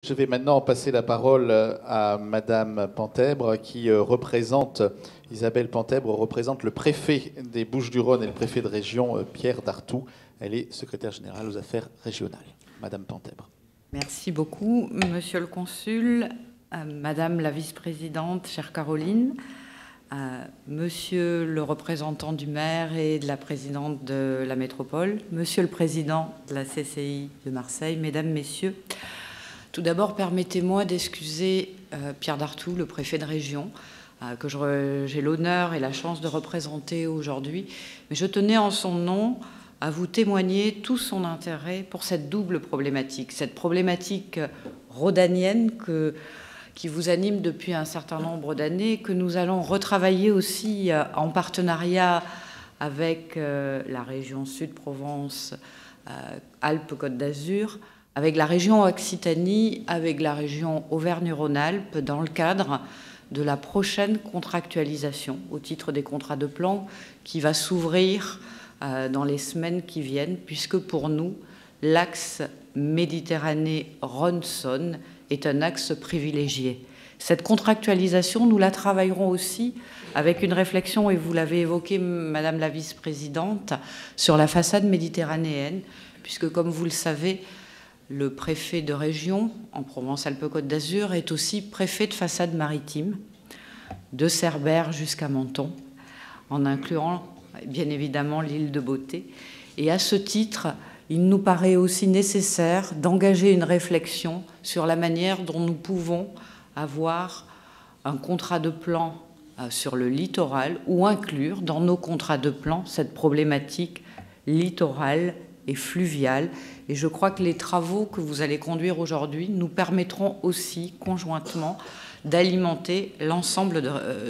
Je vais maintenant passer la parole à Madame Pentèbre qui représente, Isabelle Pentèbre représente le préfet des Bouches-du-Rhône et le préfet de région Pierre Dartout. Elle est secrétaire générale aux affaires régionales. Madame Pentèbre. Merci beaucoup, Monsieur le Consul, Madame la Vice-présidente, chère Caroline, Monsieur le représentant du maire et de la présidente de la métropole, Monsieur le Président de la CCI de Marseille, Mesdames, Messieurs. Tout d'abord, permettez-moi d'excuser Pierre Dartout, le préfet de région, que j'ai l'honneur et la chance de représenter aujourd'hui. Mais je tenais en son nom à vous témoigner tout son intérêt pour cette double problématique, cette problématique rhodanienne qui vous anime depuis un certain nombre d'années, que nous allons retravailler aussi en partenariat avec la région Sud-Provence, Alpes-Côte d'Azur, avec la région Occitanie, avec la région Auvergne-Rhône-Alpes, dans le cadre de la prochaine contractualisation au titre des contrats de plan qui va s'ouvrir dans les semaines qui viennent, puisque pour nous, l'axe Méditerranée-Rhône-Saône est un axe privilégié. Cette contractualisation, nous la travaillerons aussi avec une réflexion, et vous l'avez évoqué, Madame la Vice-présidente, sur la façade méditerranéenne, puisque, comme vous le savez, le préfet de région en Provence-Alpes-Côte d'Azur est aussi préfet de façade maritime, de Cerbère jusqu'à Menton, en incluant bien évidemment l'île de Beauté. Et à ce titre, il nous paraît aussi nécessaire d'engager une réflexion sur la manière dont nous pouvons avoir un contrat de plan sur le littoral ou inclure dans nos contrats de plan cette problématique littorale et fluviale. Et je crois que les travaux que vous allez conduire aujourd'hui nous permettront aussi conjointement d'alimenter l'ensemble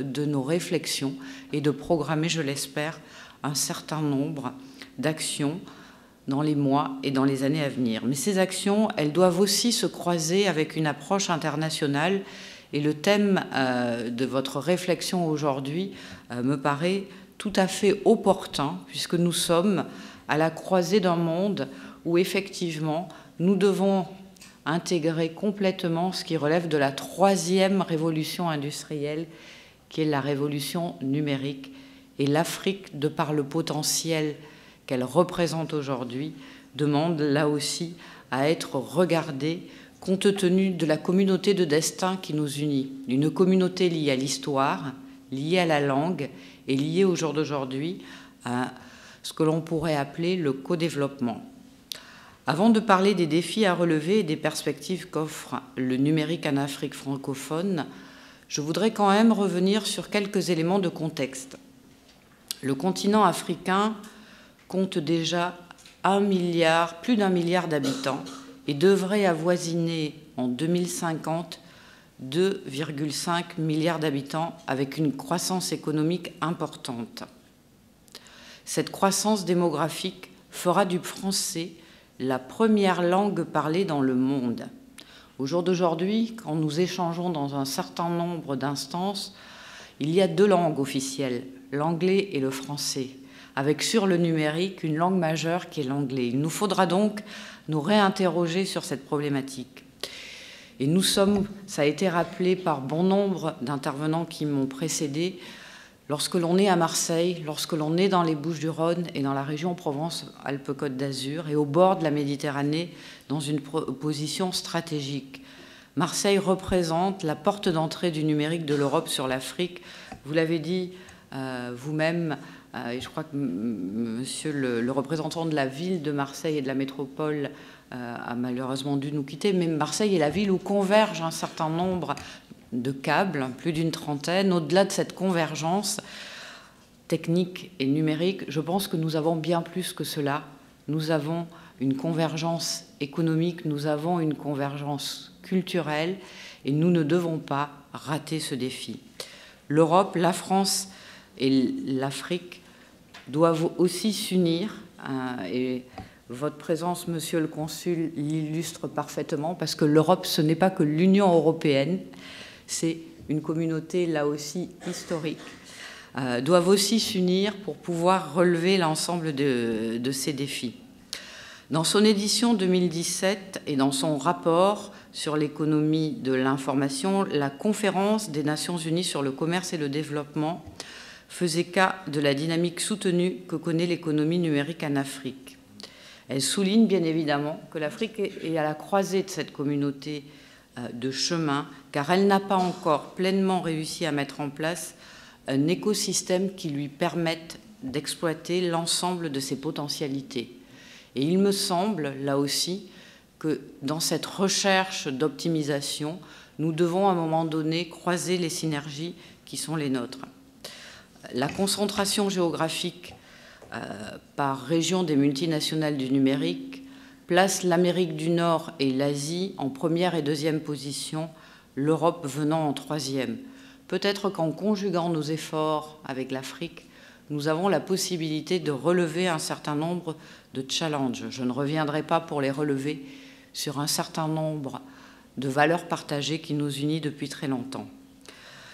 de nos réflexions et de programmer, je l'espère, un certain nombre d'actions dans les mois et dans les années à venir. Mais ces actions, elles doivent aussi se croiser avec une approche internationale. Et le thème de votre réflexion aujourd'hui me paraît tout à fait opportun, puisque nous sommes à la croisée d'un monde où effectivement nous devons intégrer complètement ce qui relève de la troisième révolution industrielle, qui est la révolution numérique. Et l'Afrique, de par le potentiel qu'elle représente aujourd'hui, demande là aussi à être regardée compte tenu de la communauté de destin qui nous unit. Une communauté liée à l'histoire, liée à la langue et liée au jour d'aujourd'hui à ce que l'on pourrait appeler le co-développement. Avant de parler des défis à relever et des perspectives qu'offre le numérique en Afrique francophone, je voudrais quand même revenir sur quelques éléments de contexte. Le continent africain compte déjà plus d'1 milliard d'habitants et devrait avoisiner en 2050 2,5 milliards d'habitants avec une croissance économique importante. Cette croissance démographique fera du français la première langue parlée dans le monde. Au jour d'aujourd'hui, quand nous échangeons dans un certain nombre d'instances, il y a 2 langues officielles, l'anglais et le français, avec sur le numérique une langue majeure qui est l'anglais. Il nous faudra donc nous réinterroger sur cette problématique. Et nous sommes, ça a été rappelé par bon nombre d'intervenants qui m'ont précédé, lorsque l'on est à Marseille, lorsque l'on est dans les Bouches-du-Rhône et dans la région Provence-Alpes-Côte d'Azur et au bord de la Méditerranée, dans une position stratégique. Marseille représente la porte d'entrée du numérique de l'Europe sur l'Afrique. Vous l'avez dit vous-même, et je crois que monsieur le représentant de la ville de Marseille et de la métropole a malheureusement dû nous quitter, mais Marseille est la ville où convergent un certain nombre de câbles, plus d'une trentaine. Au-delà de cette convergence technique et numérique, je pense que nous avons bien plus que cela. Nous avons une convergence économique, nous avons une convergence culturelle et nous ne devons pas rater ce défi. L'Europe, la France et l'Afrique doivent aussi s'unir et votre présence, Monsieur le Consul, l'illustre parfaitement parce que l'Europe, ce n'est pas que l'Union européenne, c'est une communauté là aussi historique, doivent aussi s'unir pour pouvoir relever l'ensemble de ces défis. Dans son édition 2017 et dans son rapport sur l'économie de l'information, la conférence des Nations Unies sur le commerce et le développement faisait cas de la dynamique soutenue que connaît l'économie numérique en Afrique. Elle souligne bien évidemment que l'Afrique est à la croisée de cette communauté de chemin, car elle n'a pas encore pleinement réussi à mettre en place un écosystème qui lui permette d'exploiter l'ensemble de ses potentialités. Et il me semble, là aussi, que dans cette recherche d'optimisation, nous devons à un moment donné croiser les synergies qui sont les nôtres. La concentration géographique par région des multinationales du numérique place l'Amérique du Nord et l'Asie en première et deuxième position, l'Europe venant en troisième. Peut-être qu'en conjuguant nos efforts avec l'Afrique, nous avons la possibilité de relever un certain nombre de challenges. Je ne reviendrai pas pour les relever sur un certain nombre de valeurs partagées qui nous unissent depuis très longtemps.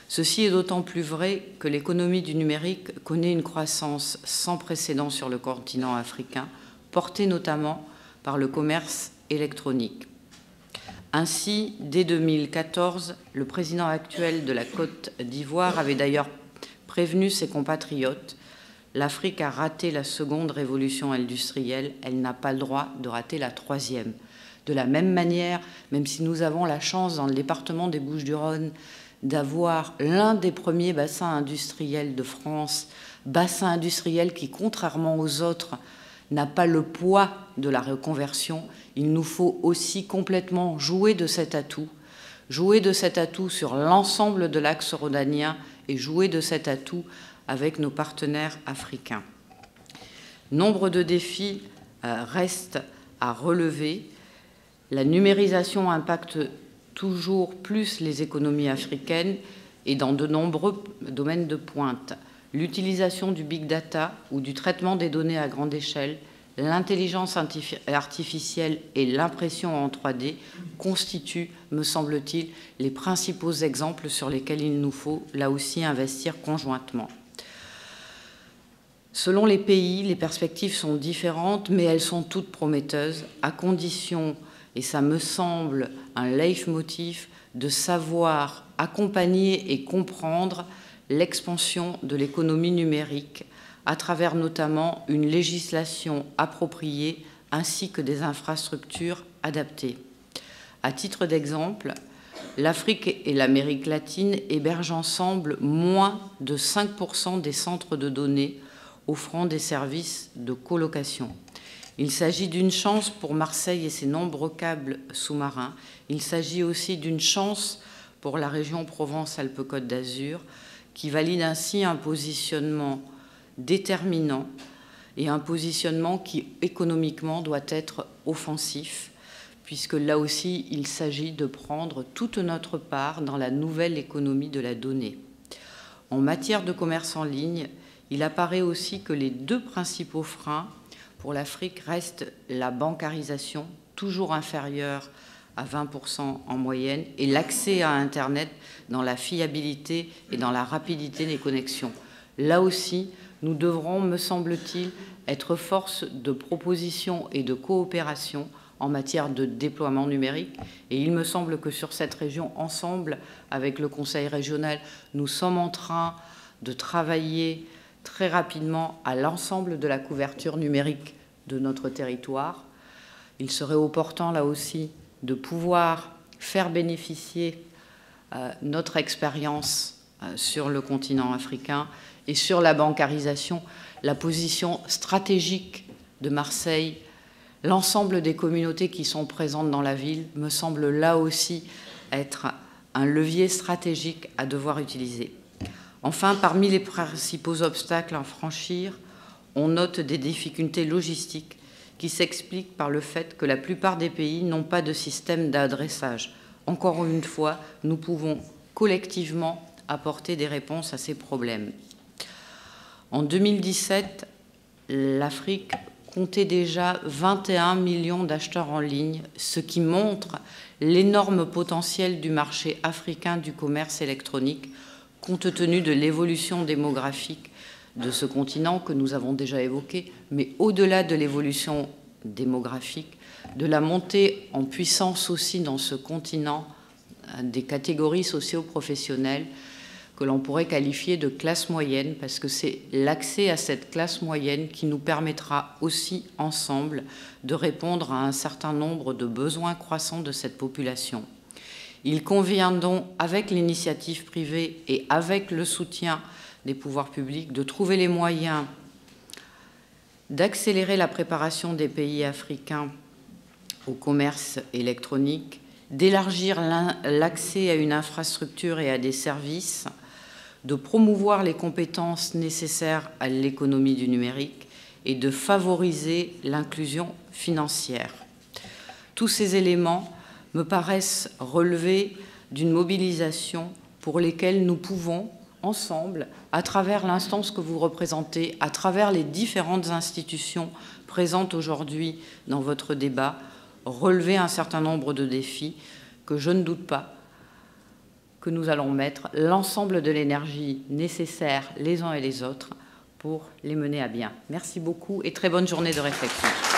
Ceci est d'autant plus vrai que l'économie du numérique connaît une croissance sans précédent sur le continent africain, portée notamment par le commerce électronique. Ainsi, dès 2014, le président actuel de la Côte d'Ivoire avait d'ailleurs prévenu ses compatriotes: l'Afrique a raté la seconde révolution industrielle, elle n'a pas le droit de rater la troisième. De la même manière, même si nous avons la chance dans le département des Bouches-du-Rhône d'avoir l'un des premiers bassins industriels de France, bassin industriel qui, contrairement aux autres, n'a pas le poids de la reconversion, il nous faut aussi complètement jouer de cet atout sur l'ensemble de l'axe rhodanien et jouer de cet atout avec nos partenaires africains. Nombre de défis restent à relever. La numérisation impacte toujours plus les économies africaines et dans de nombreux domaines de pointe. L'utilisation du big data ou du traitement des données à grande échelle, l'intelligence artificielle et l'impression en 3D constituent, me semble-t-il, les principaux exemples sur lesquels il nous faut, là aussi, investir conjointement. Selon les pays, les perspectives sont différentes, mais elles sont toutes prometteuses, à condition, et ça me semble un leitmotiv, de savoir accompagner et comprendre l'expansion de l'économie numérique à travers notamment une législation appropriée ainsi que des infrastructures adaptées. À titre d'exemple, l'Afrique et l'Amérique latine hébergent ensemble moins de 5% des centres de données offrant des services de colocation. Il s'agit d'une chance pour Marseille et ses nombreux câbles sous-marins. Il s'agit aussi d'une chance pour la région Provence-Alpes-Côte d'Azur, qui valide ainsi un positionnement déterminant et un positionnement qui, économiquement, doit être offensif, puisque là aussi, il s'agit de prendre toute notre part dans la nouvelle économie de la donnée. En matière de commerce en ligne, il apparaît aussi que les deux principaux freins pour l'Afrique restent la bancarisation, toujours inférieure à 20% en moyenne, et l'accès à Internet dans la fiabilité et dans la rapidité des connexions. Là aussi, nous devrons, me semble-t-il, être force de proposition et de coopération en matière de déploiement numérique. Et il me semble que sur cette région, ensemble, avec le Conseil régional, nous sommes en train de travailler très rapidement à l'ensemble de la couverture numérique de notre territoire. Il serait opportun, là aussi, de pouvoir faire bénéficier notre expérience sur le continent africain et sur la bancarisation, la position stratégique de Marseille, l'ensemble des communautés qui sont présentes dans la ville, me semble là aussi être un levier stratégique à devoir utiliser. Enfin, parmi les principaux obstacles à franchir, on note des difficultés logistiques qui s'expliquent par le fait que la plupart des pays n'ont pas de système d'adressage. Encore une fois, nous pouvons collectivement apporter des réponses à ces problèmes. En 2017, l'Afrique comptait déjà 21 millions d'acheteurs en ligne, ce qui montre l'énorme potentiel du marché africain du commerce électronique, compte tenu de l'évolution démographique de ce continent que nous avons déjà évoqué, mais au-delà de l'évolution démographique, de la montée en puissance aussi dans ce continent des catégories socio-professionnelles que l'on pourrait qualifier de classe moyenne, parce que c'est l'accès à cette classe moyenne qui nous permettra aussi ensemble de répondre à un certain nombre de besoins croissants de cette population. Il convient donc, avec l'initiative privée et avec le soutien des pouvoirs publics, de trouver les moyens d'accélérer la préparation des pays africains au commerce électronique, d'élargir l'accès à une infrastructure et à des services, de promouvoir les compétences nécessaires à l'économie du numérique et de favoriser l'inclusion financière. Tous ces éléments me paraissent relever d'une mobilisation pour lesquelles nous pouvons, ensemble, à travers l'instance que vous représentez, à travers les différentes institutions présentes aujourd'hui dans votre débat, relever un certain nombre de défis que je ne doute pas que nous allons mettre l'ensemble de l'énergie nécessaire les uns et les autres pour les mener à bien. Merci beaucoup et très bonne journée de réflexion.